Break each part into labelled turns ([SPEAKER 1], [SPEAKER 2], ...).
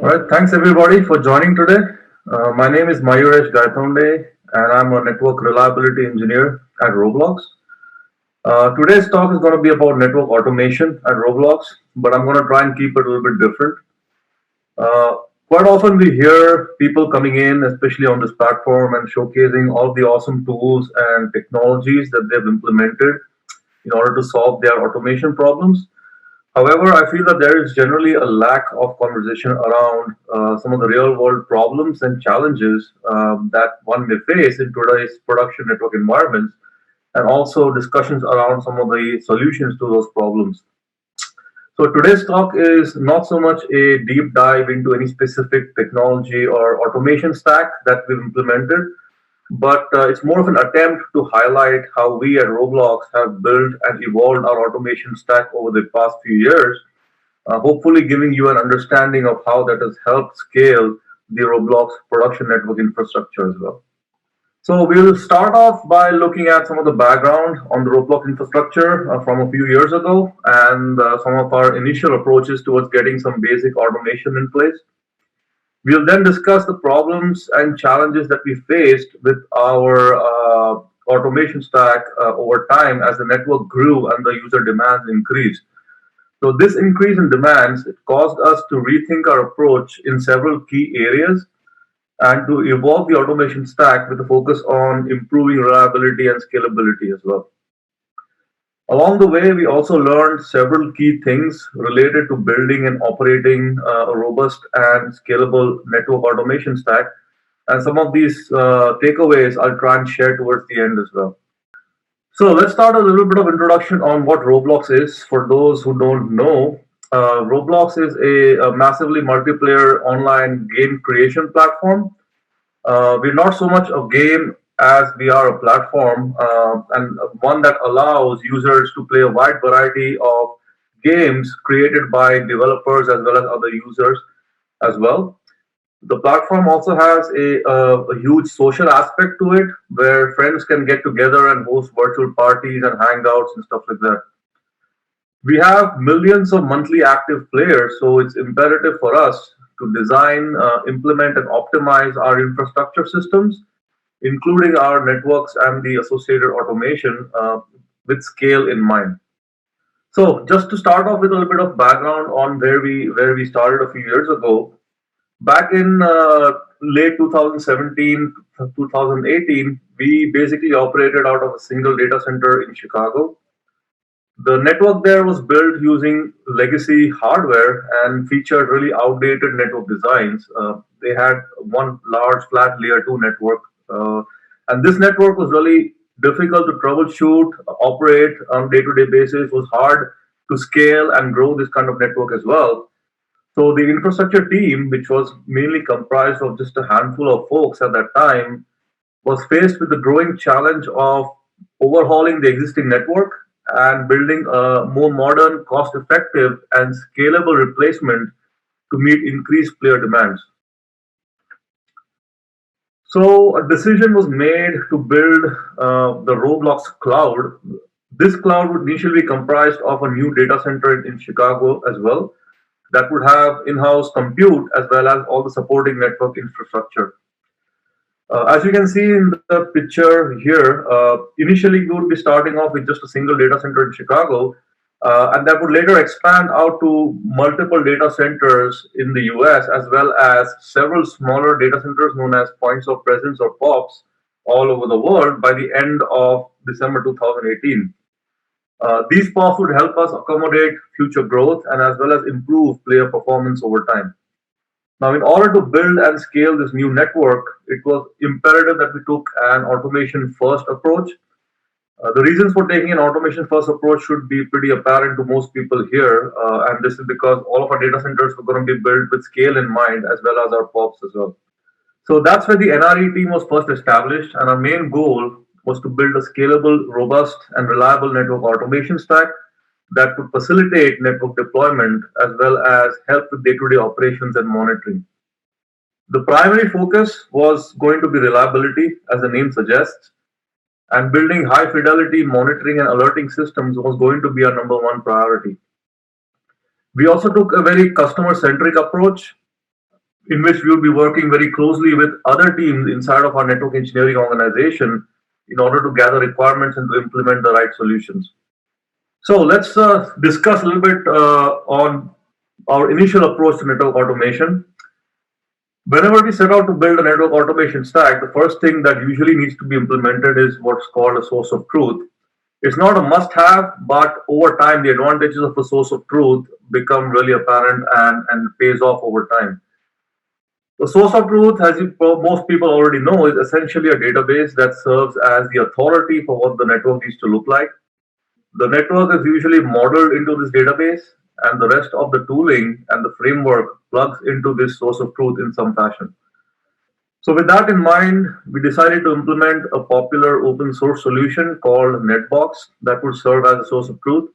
[SPEAKER 1] All right, thanks everybody for joining today. My name is Mayuresh Gaitonde, and I'm a network reliability engineer at Roblox. Today's talk is going to be about network automation at Roblox, but I'm going to try and keep it a little bit different. Uh, Quite often we hear people coming in, especially on this platform, and showcasing all the awesome tools and technologies that they've implemented in order to solve their automation problems. However, I feel that there is generally a lack of conversation around some of the real world problems and challenges that one may face in today's production network environments, and also discussions around some of the solutions to those problems. So, today's talk is not so much a deep dive into any specific technology or automation stack that we've implemented, but it's more of an attempt to highlight how we at Roblox have built and evolved our automation stack over the past few years, hopefully giving you an understanding of how that has helped scale the Roblox production network infrastructure as well. So we'll start off by looking at some of the background on the Roblox infrastructure from a few years ago and some of our initial approaches towards getting some basic automation in place. We'll then discuss the problems and challenges that we faced with our automation stack over time as the network grew and the user demands increased. So this increase in demands it caused us to rethink our approach in several key areas and to evolve the automation stack with a focus on improving reliability and scalability as well. Along the way, we also learned several key things related to building and operating a robust and scalable network automation stack. And some of these takeaways I'll try and share towards the end as well. So let's start a little bit of introduction on what Roblox is. For those who don't know, Roblox is a massively multiplayer online game creation platform. We're not so much a game as we are a platform and one that allows users to play a wide variety of games created by developers as well as other users as well. The platform also has a huge social aspect to it where friends can get together and host virtual parties and hangouts and stuff like that. We have millions of monthly active players, so it's imperative for us to design, implement, and optimize our infrastructure systems, including our networks and the associated automation with scale in mind. So, just to start off with a little bit of background on where we started a few years ago, back in late 2017, 2018, we basically operated out of a single data center in Chicago. The network there was built using legacy hardware and featured really outdated network designs. They had one large flat layer 2 network, and this network was really difficult to troubleshoot, operate on day-to-day basis. Was hard to scale and grow this kind of network as well. So the infrastructure team, which was mainly comprised of just a handful of folks at that time, was faced with the growing challenge of overhauling the existing network and building a more modern, cost effective, and scalable replacement to meet increased player demands. So, a decision was made to build the Roblox cloud. This cloud would initially be comprised of a new data center in Chicago as well, that would have in house compute as well as all the supporting network infrastructure. As you can see in the picture here, initially we would be starting off with just a single data center in Chicago, and that would later expand out to multiple data centers in the US, as well as several smaller data centers known as points of presence or POPs all over the world by the end of December 2018. These POPs would help us accommodate future growth and as well as improve player performance over time. Now, in order to build and scale this new network, it was imperative that we took an automation first approach. The reasons for taking an automation first approach should be pretty apparent to most people here, and this is because all of our data centers were going to be built with scale in mind as well as our POPs as well. So that's where the NRE team was first established, and our main goal was to build a scalable, robust, and reliable network automation stack that could facilitate network deployment as well as help with day-to-day operations and monitoring. The primary focus was going to be reliability, as the name suggests, and building high fidelity monitoring and alerting systems was going to be our number one priority. We also took a very customer centric approach. in which we will be working very closely with other teams inside of our network engineering organization in order to gather requirements and to implement the right solutions. So let's discuss a little bit on our initial approach to network automation. Whenever we set out to build a network automation stack, the first thing that usually needs to be implemented is what's called a source of truth. It's not a must have, but over time, the advantages of a source of truth become really apparent and pays off over time. The source of truth, as most people already know, is essentially a database that serves as the authority for what the network needs to look like. The network is usually modeled into this database, and the rest of the tooling and the framework plugs into this source of truth in some fashion. So, with that in mind, we decided to implement a popular open source solution called Netbox that would serve as a source of truth.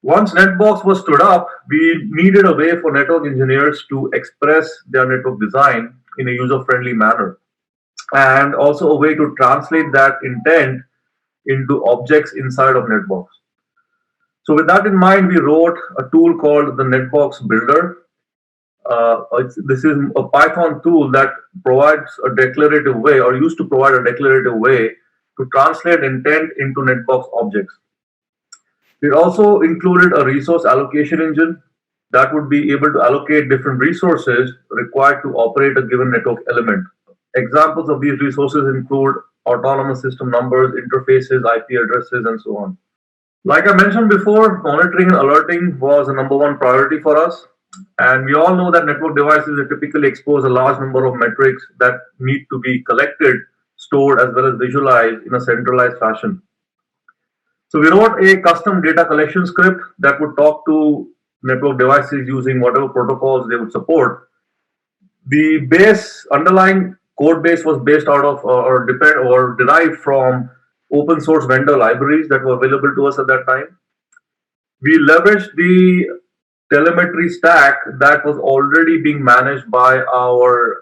[SPEAKER 1] Once Netbox was stood up, we needed a way for network engineers to express their network design in a user friendly manner, and also a way to translate that intent into objects inside of Netbox. So, with that in mind, we wrote a tool called the Netbox Builder. This is a Python tool that provides a declarative way, or used to provide a declarative way, to translate intent into Netbox objects. It also included a resource allocation engine that would be able to allocate different resources required to operate a given network element. Examples of these resources include autonomous system numbers, interfaces, IP addresses, and so on. Like I mentioned before, monitoring and alerting was a number one priority for us. And we all know that network devices typically expose a large number of metrics that need to be collected, stored, as well as visualized in a centralized fashion. So we wrote a custom data collection script that would talk to network devices using whatever protocols they would support. The base underlying code base was based out of or depend or derived from open source vendor libraries that were available to us at that time. We leveraged the telemetry stack that was already being managed by our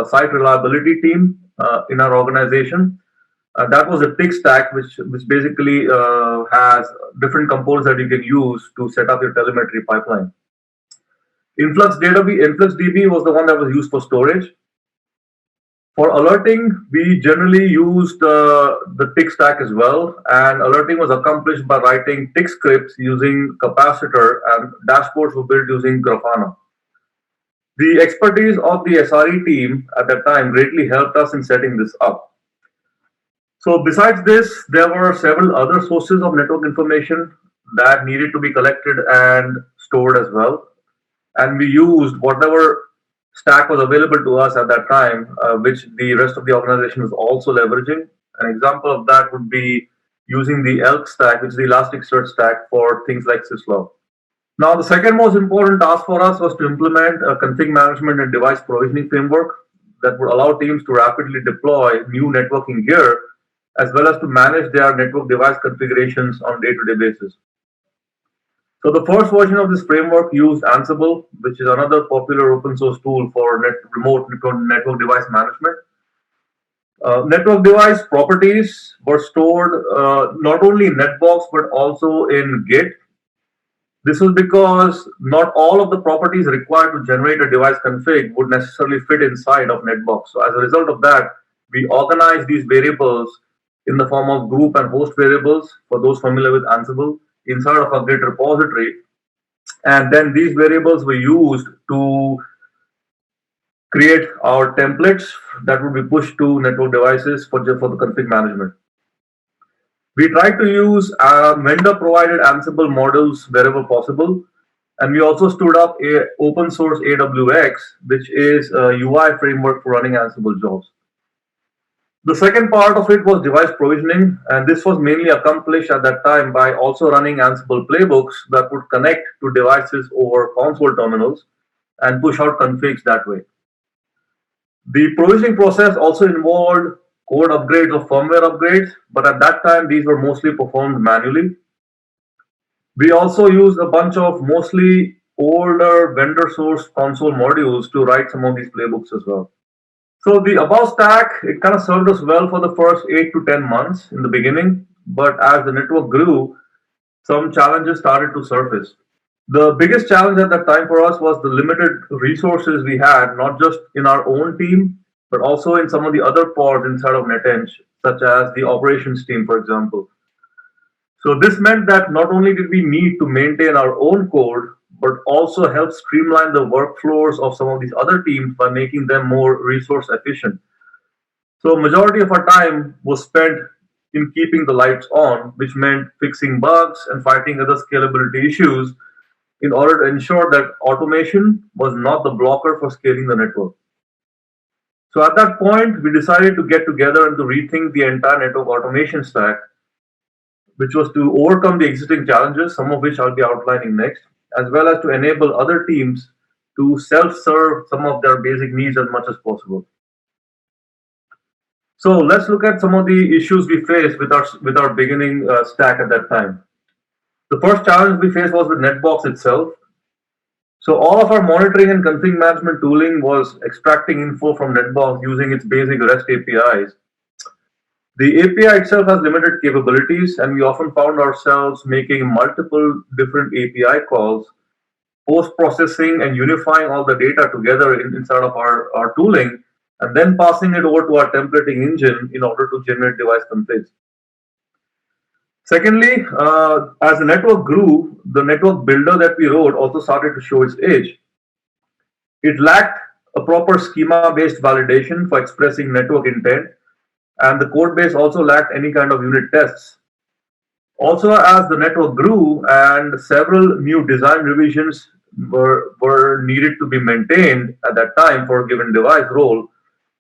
[SPEAKER 1] site reliability team in our organization. That was a TIG stack, which basically has different components that you can use to set up your telemetry pipeline. InfluxDB was the one that was used for storage. For alerting, we generally used the TIG stack as well, and alerting was accomplished by writing TIG scripts using Capacitor, and dashboards were built using Grafana. The expertise of the SRE team at that time greatly helped us in setting this up. So besides this, there were several other sources of network information that needed to be collected and stored as well. And we used whatever stack was available to us at that time, which the rest of the organization was also leveraging. An example of that would be using the ELK stack, which is the Elasticsearch stack for things like syslog. Now, the second most important task for us was to implement a config management and device provisioning framework that would allow teams to rapidly deploy new networking gear as well as to manage their network device configurations on a day-to-day basis. So the first version of this framework used Ansible, which is another popular open source tool for remote network device management. Network device properties were stored not only in Netbox but also in Git. This was because not all of the properties required to generate a device config would necessarily fit inside of Netbox. So as a result of that, we organized these variables in the form of group and host variables for those familiar with Ansible inside of a Git repository. And then these variables were used to create our templates that would be pushed to network devices for the config management. We tried to use vendor-provided Ansible models wherever possible, and we also stood up a open source AWX, which is a UI framework for running Ansible jobs. The second part of it was device provisioning, and this was mainly accomplished at that time by also running Ansible playbooks that would connect to devices over console terminals and push out configs that way. The provisioning process also involved code upgrades or firmware upgrades, but at that time these were mostly performed manually. We also used a bunch of mostly older vendor source console modules to write some of these playbooks as well. So the above stack, it kind of served us well for the first 8 to 10 months in the beginning, but as the network grew, some challenges started to surface. The biggest challenge at that time for us was the limited resources we had, not just in our own team, but also in some of the other pods inside of NetEng, such as the operations team, for example. So this meant that not only did we need to maintain our own code, but also help streamline the workflows of some of these other teams by making them more resource efficient. So majority of our time was spent in keeping the lights on, which meant fixing bugs and fighting other scalability issues in order to ensure that automation was not the blocker for scaling the network. So at that point, we decided to get together and to rethink the entire network automation stack, which was to overcome the existing challenges, some of which I'll be outlining next, as well as to enable other teams to self-serve some of their basic needs as much as possible. So let's look at some of the issues we faced with our beginning stack at that time. The first challenge we faced was with Netbox itself. So all of our monitoring and config management tooling was extracting info from Netbox using its basic REST APIs. The API itself has limited capabilities, and we often found ourselves making multiple different API calls, post-processing and unifying all the data together inside of our tooling, and then passing it over to our templating engine in order to generate device configs. Secondly, as the network grew, the network builder that we wrote also started to show its age. It lacked a proper schema-based validation for expressing network intent, and the code base also lacked any kind of unit tests. Also, as the network grew and several new design revisions were needed to be maintained at that time for a given device role,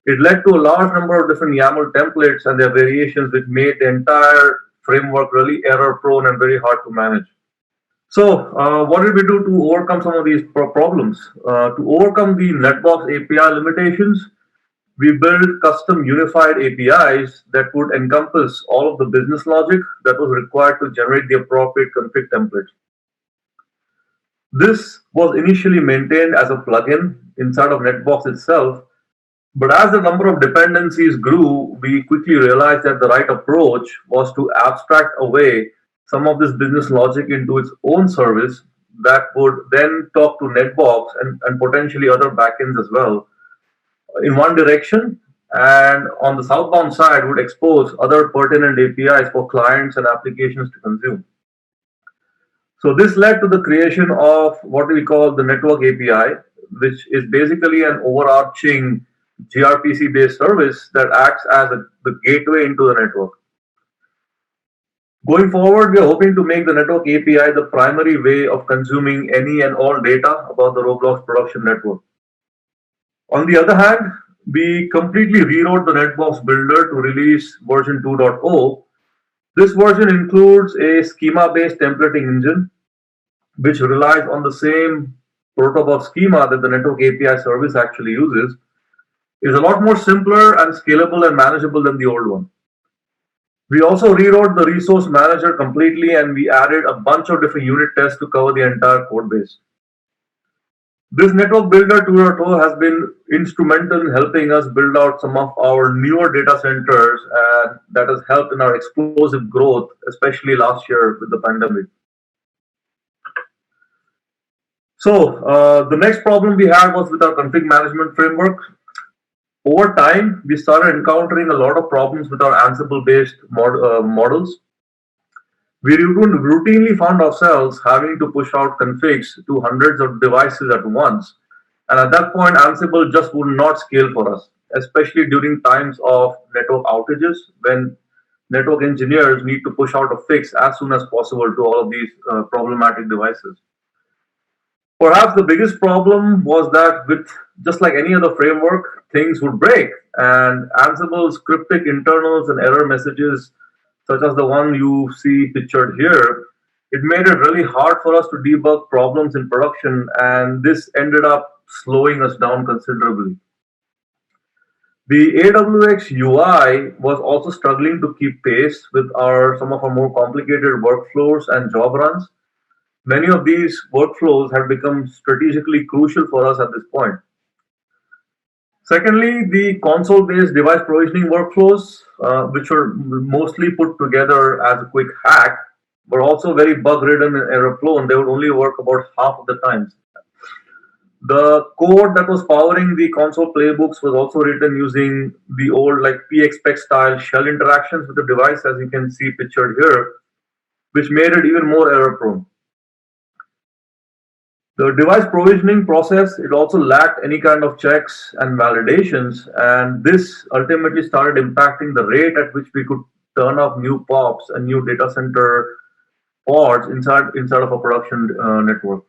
[SPEAKER 1] it led to a large number of different YAML templates and their variations, which made the entire framework really error prone and very hard to manage. So, what did we do to overcome some of these problems? To overcome the Netbox API limitations, we built custom unified APIs that would encompass all of the business logic that was required to generate the appropriate config templates. This was initially maintained as a plugin inside of Netbox itself, but as the number of dependencies grew, we quickly realized that the right approach was to abstract away some of this business logic into its own service that would then talk to Netbox and potentially other backends as well in one direction, and on the southbound side would expose other pertinent APIs for clients and applications to consume. So this led to the creation of what we call the network API, which is basically an overarching gRPC based service that acts as the gateway into the network. Going forward, we are hoping to make the network API the primary way of consuming any and all data about the Roblox production network. On the other hand, we completely rewrote the Netbox builder to release version 2.0. This version includes a schema-based templating engine, which relies on the same protobuf schema that the network API service actually uses. Is a lot more simpler and scalable and manageable than the old one. We also rewrote the resource manager completely, and we added a bunch of different unit tests to cover the entire code base. This network builder 2.0 has been instrumental in helping us build out some of our newer data centers, and that has helped in our explosive growth, especially last year with the pandemic. So the next problem we had was with our config management framework. Over time, we started encountering a lot of problems with our Ansible-based models. We routinely found ourselves having to push out configs to hundreds of devices at once. And at that point, Ansible just would not scale for us, especially during times of network outages when network engineers need to push out a fix as soon as possible to all of these problematic devices. Perhaps the biggest problem was that with just like any other framework, things would break, and Ansible's cryptic internals and error messages, such as the one you see pictured here, it made it really hard for us to debug problems in production, and this ended up slowing us down considerably. The AWX UI was also struggling to keep pace with some of our more complicated workflows and job runs. Many of these workflows have become strategically crucial for us at this point. Secondly, the console-based device provisioning workflows, which were mostly put together as a quick hack, were also very bug-ridden and error-prone. They would only work about half of the times. The code that was powering the console playbooks was also written using the old like pxspec style shell interactions with the device, as you can see pictured here, which made it even more error-prone. The device provisioning process, it also lacked any kind of checks and validations, and this ultimately started impacting the rate at which we could turn up new POPs and new data center pods inside of a production network.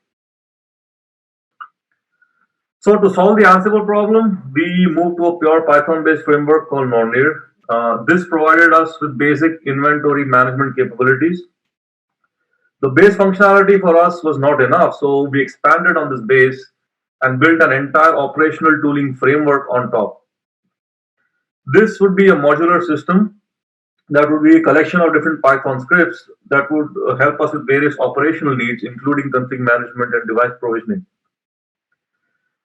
[SPEAKER 1] So to solve the Ansible problem, we moved to a pure Python-based framework called Nornir. This provided us with basic inventory management capabilities. The base functionality for us was not enough, so we expanded on this base and built an entire operational tooling framework on top. This would be a modular system that would be a collection of different Python scripts that would help us with various operational needs, including config management and device provisioning.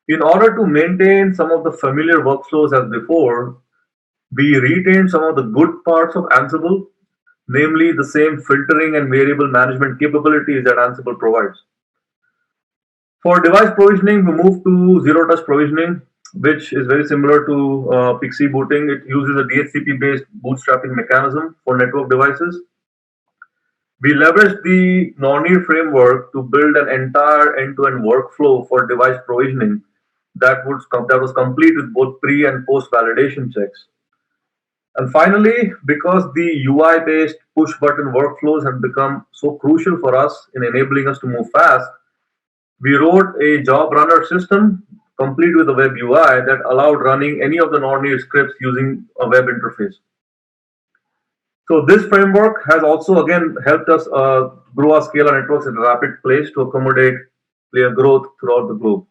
[SPEAKER 1] In order to maintain some of the familiar workflows as before, we retained some of the good parts of Ansible, namely the same filtering and variable management capabilities that Ansible provides. For device provisioning, we moved to zero-touch provisioning, which is very similar to Pixie booting. It uses a DHCP-based bootstrapping mechanism for network devices. We leveraged the Nornir framework to build an entire end-to-end workflow for device provisioning that was complete with both pre and post validation checks. And finally, because the UI-based push button workflows have become so crucial for us in enabling us to move fast, we wrote a job runner system complete with a web UI that allowed running any of the Nornir scripts using a web interface. So this framework has also again helped us grow our scalar networks at a rapid pace to accommodate player growth throughout the globe.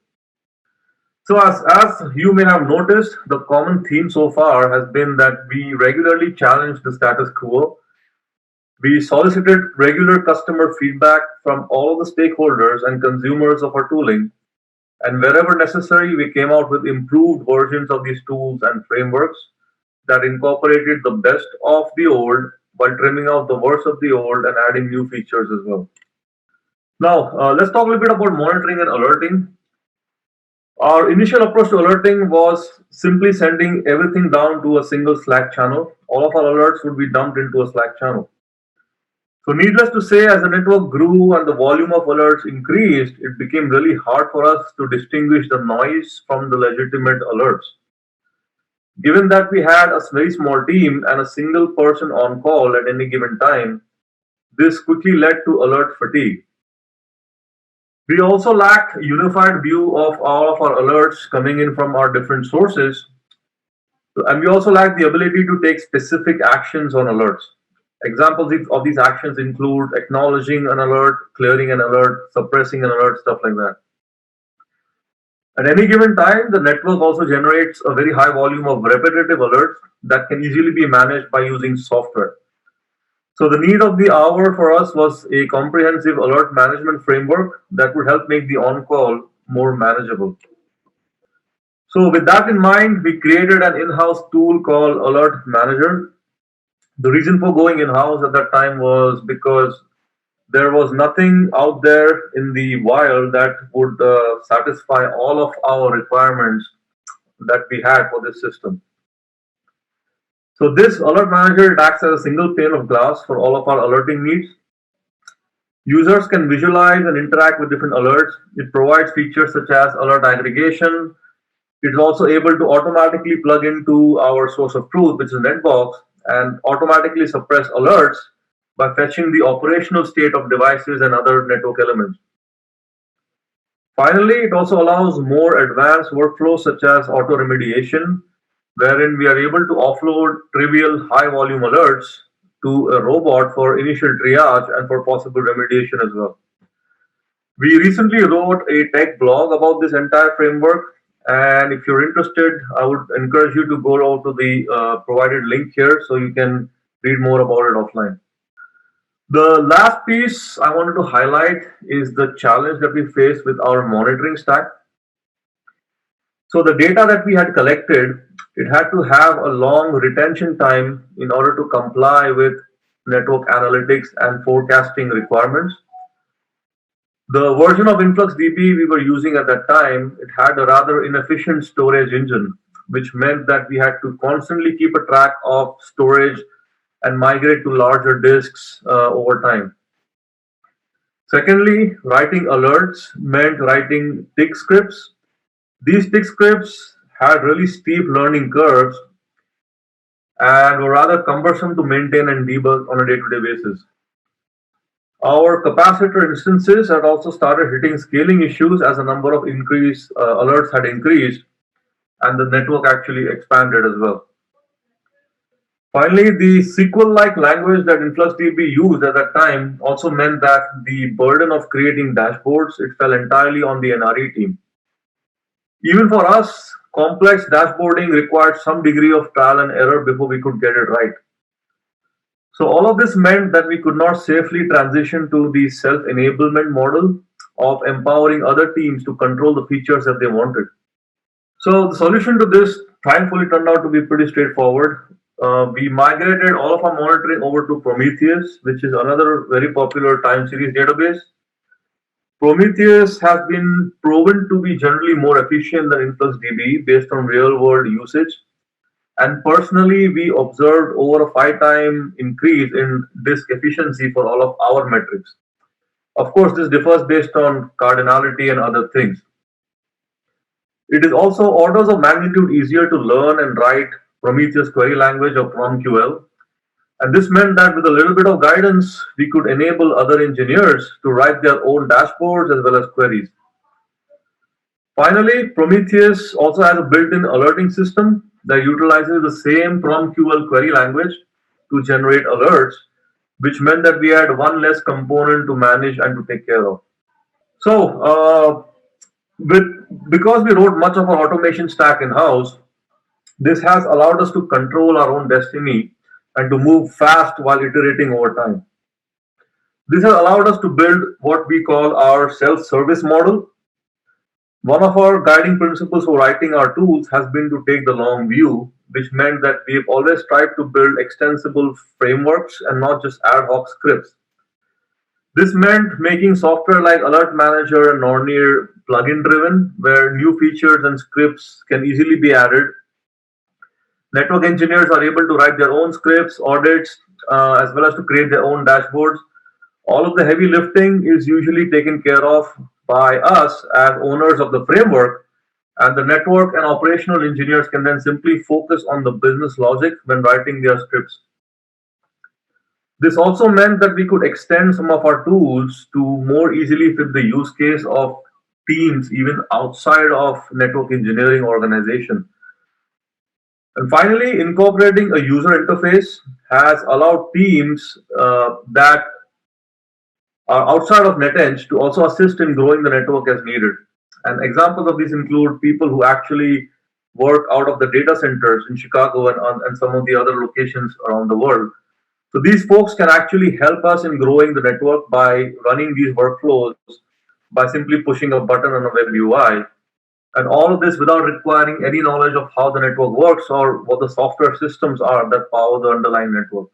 [SPEAKER 1] So as you may have noticed, the common theme so far has been that we regularly challenge the status quo. We solicited regular customer feedback from all the stakeholders and consumers of our tooling, and wherever necessary, we came out with improved versions of these tools and frameworks that incorporated the best of the old while trimming out the worst of the old and adding new features as well. Now, let's talk a little bit about monitoring and alerting. Our initial approach to alerting was simply sending everything down to a single Slack channel. All of our alerts would be dumped into a Slack channel. So, needless to say, as the network grew and the volume of alerts increased, it became really hard for us to distinguish the noise from the legitimate alerts. Given that we had a very small team and a single person on call at any given time, this quickly led to alert fatigue. We also lacked a unified view of all of our alerts coming in from our different sources, and we also lacked the ability to take specific actions on alerts. Examples of these actions include acknowledging an alert, clearing an alert, suppressing an alert, stuff like that. At any given time, the network also generates a very high volume of repetitive alerts that can easily be managed by using software. So the need of the hour for us was a comprehensive alert management framework that would help make the on-call more manageable. So with that in mind, we created an in-house tool called Alert Manager. The reason for going in-house at that time was because there was nothing out there in the wild that would satisfy all of our requirements that we had for this system. So this alert manager, it acts as a single pane of glass for all of our alerting needs. Users can visualize and interact with different alerts. It provides features such as alert aggregation. It's also able to automatically plug into our source of truth, which is Netbox, and automatically suppress alerts by fetching the operational state of devices and other network elements. Finally, it also allows more advanced workflows such as auto remediation, wherein we are able to offload trivial high volume alerts to a robot for initial triage and for possible remediation as well. We recently wrote a tech blog about this entire framework, and if you're interested, I would encourage you to go out to the provided link here so you can read more about it offline. The last piece I wanted to highlight is the challenge that we face with our monitoring stack. So the data that we had collected, it had to have a long retention time in order to comply with network analytics, and forecasting requirements. The version of InfluxDB we were using at that time, it had a rather inefficient storage engine, which meant that we had to constantly keep a track of storage and migrate to larger disks over time. Secondly, writing alerts meant writing tick scripts. These tick scripts had really steep learning curves and were rather cumbersome to maintain and debug on a day-to-day basis. Our capacitor instances had also started hitting scaling issues as the number of increase alerts had increased and the network actually expanded as well. Finally, the SQL-like language that InfluxDB used at that time also meant that the burden of creating dashboards it fell entirely on the NRE team. Even for us, complex dashboarding required some degree of trial and error before we could get it right. So all of this meant that we could not safely transition to the self-enablement model of empowering other teams to control the features that they wanted. So the solution to this thankfully turned out to be pretty straightforward. We migrated all of our monitoring over to Prometheus, which is another very popular time series database. Prometheus has been proven to be generally more efficient than InfluxDB based on real world usage. And personally, we observed over a 5 time increase in disk efficiency for all of our metrics. Of course, this differs based on cardinality and other things. It is also orders of magnitude easier to learn and write Prometheus query language or PromQL. And this meant that with a little bit of guidance, we could enable other engineers to write their own dashboards as well as queries. Finally, Prometheus also has a built-in alerting system that utilizes the same PromQL query language to generate alerts, which meant that we had one less component to manage and to take care of. So, with because we wrote much of our automation stack in-house, this has allowed us to control our own destiny and to move fast while iterating over time. This has allowed us to build what we call our self-service model. One of our guiding principles for writing our tools has been to take the long view, which meant that we've always tried to build extensible frameworks and not just ad hoc scripts. This meant making software like Alert Manager and Nornir plugin driven, where new features and scripts can easily be added. Network engineers are able to write their own scripts, audits, as well as to create their own dashboards. All of the heavy lifting is usually taken care of by us as owners of the framework, and the network and operational engineers can then simply focus on the business logic when writing their scripts. This also meant that we could extend some of our tools to more easily fit the use case of teams even outside of network engineering organization. And finally, incorporating a user interface has allowed teams that are outside of NetEng to also assist in growing the network as needed. And examples of these include people who actually work out of the data centers in Chicago and some of the other locations around the world. So these folks can actually help us in growing the network by running these workflows by simply pushing a button on a web UI. And all of this without requiring any knowledge of how the network works or what the software systems are that power the underlying network.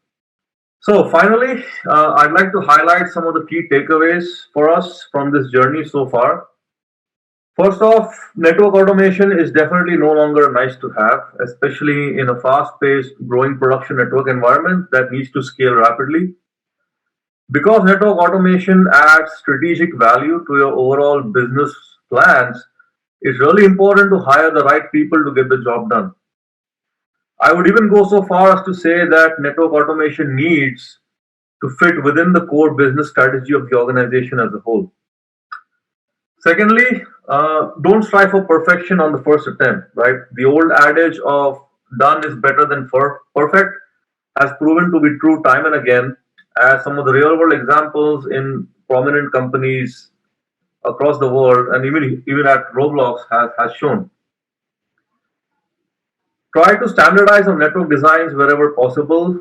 [SPEAKER 1] So finally, I'd like to highlight some of the key takeaways for us from this journey so far. First off, network automation is definitely no longer nice to have, especially in a fast-paced, growing production network environment that needs to scale rapidly. Because network automation adds strategic value to your overall business plans, it's really important to hire the right people to get the job done. I would even go so far as to say that network automation needs to fit within the core business strategy of the organization as a whole. Secondly, don't strive for perfection on the first attempt, right? The old adage of done is better than perfect has proven to be true time and again, as some of the real world examples in prominent companies across the world and even at Roblox has shown. Try to standardize on network designs wherever possible.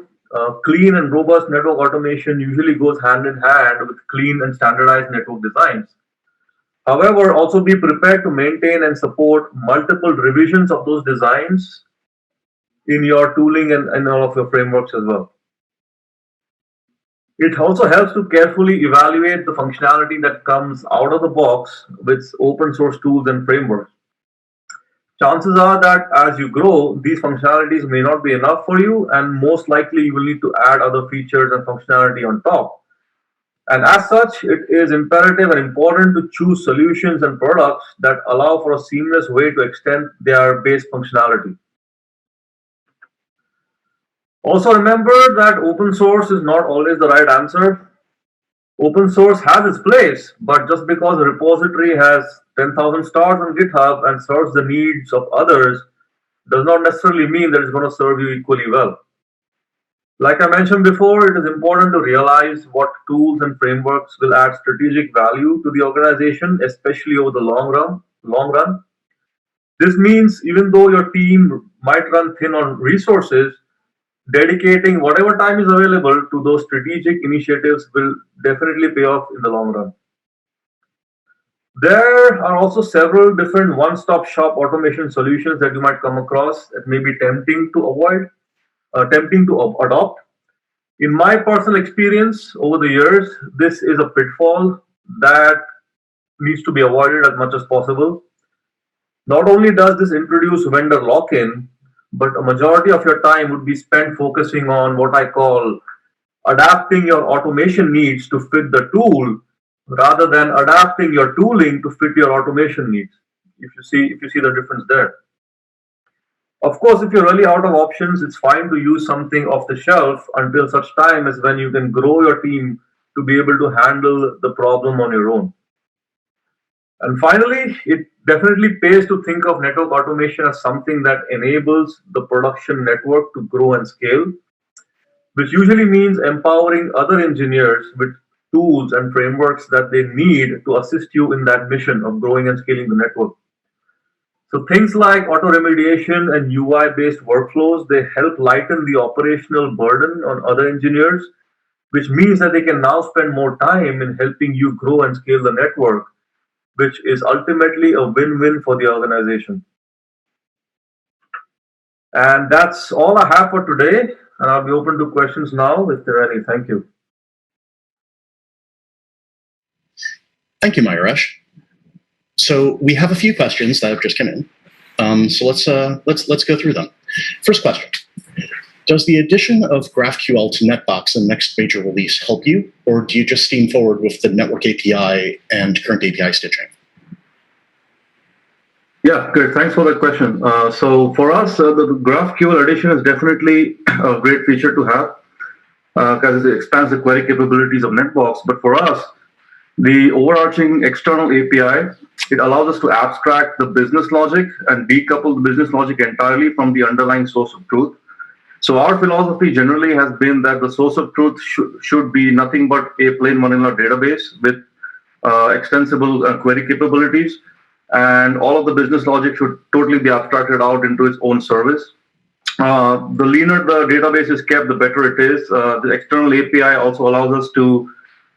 [SPEAKER 1] Clean and robust network automation usually goes hand in hand with clean and standardized network designs. However, also be prepared to maintain and support multiple revisions of those designs in your tooling and all of your frameworks as well. It also helps to carefully evaluate the functionality that comes out of the box with open source tools and frameworks. Chances are that as you grow, these functionalities may not be enough for you, and most likely you will need to add other features and functionality on top. And as such, it is imperative and important to choose solutions and products that allow for a seamless way to extend their base functionality. Also, remember that open source is not always the right answer. Open source has its place, but just because a repository has 10,000 stars on GitHub and serves the needs of others does not necessarily mean that it's going to serve you equally well. Like I mentioned before, it is important to realize what tools and frameworks will add strategic value to the organization, especially over the long run. This means even though your team might run thin on resources, dedicating whatever time is available to those strategic initiatives will definitely pay off in the long run. There are also several different one-stop shop automation solutions that you might come across that may be tempting to adopt. In my personal experience over the years, this is a pitfall that needs to be avoided as much as possible. Not only does this introduce vendor lock-in, but a majority of your time would be spent focusing on what I call adapting your automation needs to fit the tool rather than adapting your tooling to fit your automation needs. If you see the difference there. Of course, if you're really out of options, it's fine to use something off the shelf until such time as when you can grow your team to be able to handle the problem on your own. And finally, it definitely pays to think of network automation as something that enables the production network to grow and scale, which usually means empowering other engineers with tools and frameworks that they need to assist you in that mission of growing and scaling the network. So things like auto remediation and UI-based workflows, they help lighten the operational burden on other engineers, which means that they can now spend more time in helping you grow and scale the network, which is ultimately a win-win for the organization. And that's all I have for today. And I'll be open to questions now if there are any. Thank you.
[SPEAKER 2] Thank you, Mayuresh. So we have a few questions that have just come in. So let's go through them. First question: does the addition of GraphQL to Netbox in next major release help you, or do you just steam forward with the network API and current API stitching?
[SPEAKER 1] Yeah, good. Thanks for that question. So for us, the GraphQL addition is definitely a great feature to have because it expands the query capabilities of Netbox. But for us, the overarching external API, it allows us to abstract the business logic and decouple the business logic entirely from the underlying source of truth. So our philosophy generally has been that the source of truth should be nothing but a plain vanilla database with extensible query capabilities, and all of the business logic should totally be abstracted out into its own service. The leaner the database is kept, the better it is. The external API also allows us to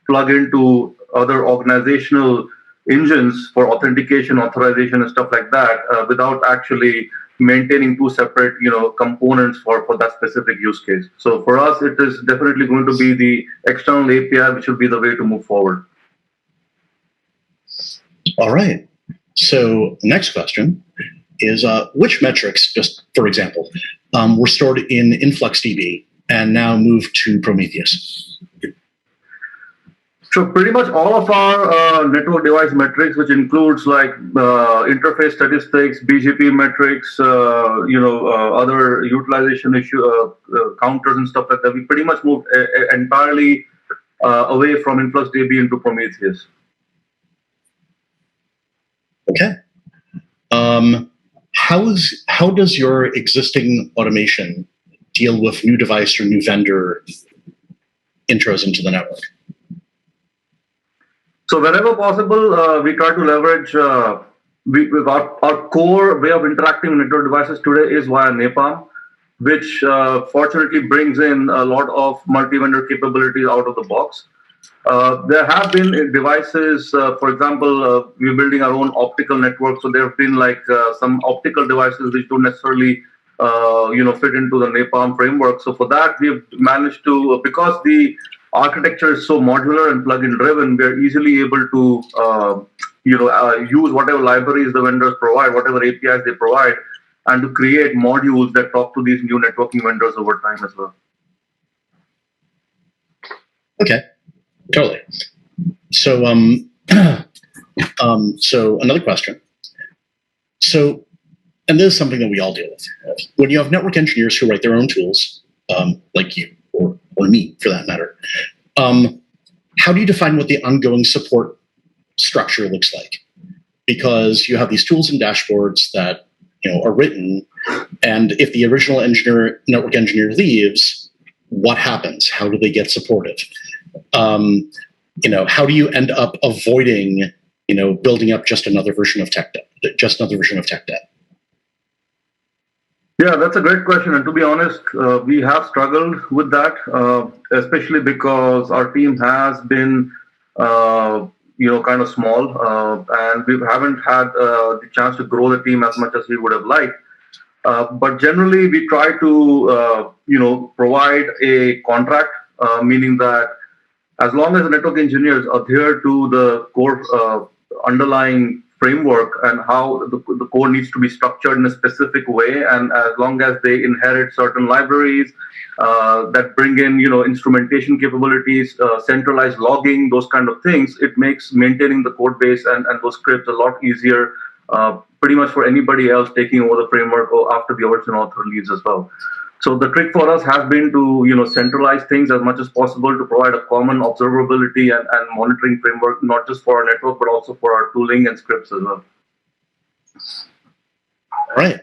[SPEAKER 1] plug into other organizational engines for authentication, authorization, and stuff like that without actually maintaining two separate components for that specific use case. So for us, it is definitely going to be the external API which will be the way to move forward.
[SPEAKER 2] All right. So the next question is which metrics, just for example, were stored in InfluxDB and now moved to Prometheus?
[SPEAKER 1] So pretty much all of our network device metrics, which includes like interface statistics, BGP metrics, other utilization issue counters and stuff like that, we pretty much moved entirely away from InfluxDB into Prometheus.
[SPEAKER 2] Okay. How does your existing automation deal with new device or new vendor intros into the network?
[SPEAKER 1] So wherever possible, we try to leverage our core way of interacting with network devices today is via Napalm, which fortunately brings in a lot of multi-vendor capabilities out of the box. There have been devices, for example, we're building our own optical network. So there have been like some optical devices which don't necessarily, fit into the Napalm framework. So for that, we've managed to, because the architecture is so modular and plug-in driven, we are easily able to use whatever libraries the vendors provide, whatever APIs they provide, and to create modules that talk to these new networking vendors over time as well.
[SPEAKER 2] Okay, totally. So, so another question. So, and this is something that we all deal with. When you have network engineers who write their own tools, like you or me for that matter, how do you define what the ongoing support structure looks like? Because you have these tools and dashboards that are written, and if the original network engineer leaves, what happens? How do they get supported? How do you end up avoiding building up just another version of tech debt?
[SPEAKER 1] Yeah, that's a great question. And to be honest, we have struggled with that, especially because our team has been, kind of small, and we haven't had the chance to grow the team as much as we would have liked. But generally, we try to, provide a contract, meaning that as long as the network engineers adhere to the core underlying framework and how the code needs to be structured in a specific way, and as long as they inherit certain libraries that bring in instrumentation capabilities, centralized logging, those kind of things, it makes maintaining the code base and those scripts a lot easier, pretty much for anybody else taking over the framework or after the original author leaves as well. So the trick for us has been to centralize things as much as possible to provide a common observability and monitoring framework, not just for our network, but also for our tooling and scripts as well.
[SPEAKER 2] All right.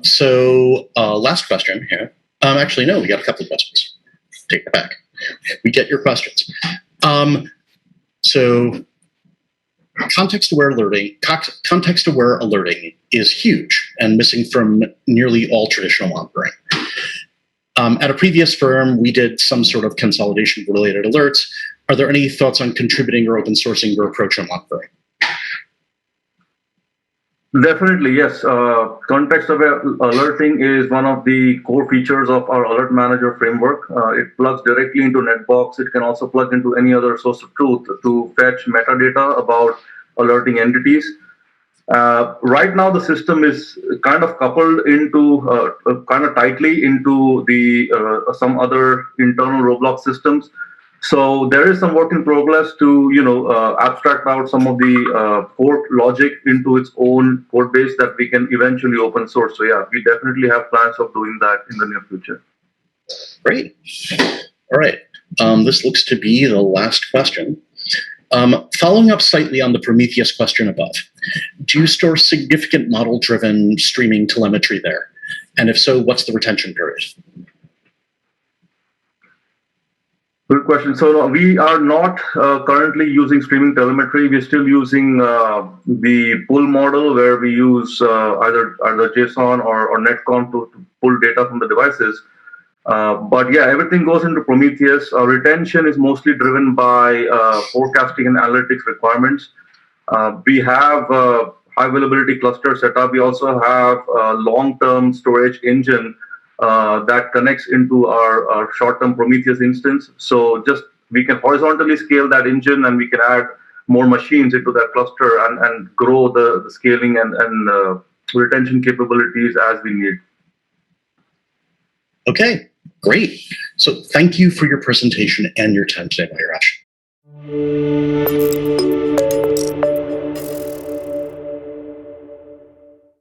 [SPEAKER 2] So last question here. Actually, no, we got a couple of questions. Take it back. We get your questions. So context-aware alerting is huge and missing from nearly all traditional monitoring. At a previous firm, we did some sort of consolidation-related alerts. Are there any thoughts on contributing or open sourcing your approach on monitoring?
[SPEAKER 1] Definitely, yes. Context-aware alerting is one of the core features of our Alert Manager framework. It plugs directly into Netbox. It can also plug into any other source of truth to fetch metadata about alerting entities. Right now, the system is kind of coupled into, kind of tightly into the some other internal Roblox systems. So there is some work in progress to abstract out some of the core logic into its own code base that we can eventually open source. So yeah, we definitely have plans of doing that in the near future.
[SPEAKER 2] Great. All right. This looks to be the last question. Following up slightly on the Prometheus question above, do you store significant model-driven streaming telemetry there? And if so, what's the retention period?
[SPEAKER 1] Good question. So we are not currently using streaming telemetry. We're still using the pull model, where we use either JSON or netcom to pull data from the devices. But yeah, everything goes into Prometheus. Retention is mostly driven by forecasting and analytics requirements. We have high availability cluster setup. We also have a long-term storage engine that connects into our short-term Prometheus instance. So just we can horizontally scale that engine, and we can add more machines into that cluster and grow the scaling and retention capabilities as we need.
[SPEAKER 2] Okay, great. So thank you for your presentation and your time today, Mayuresh.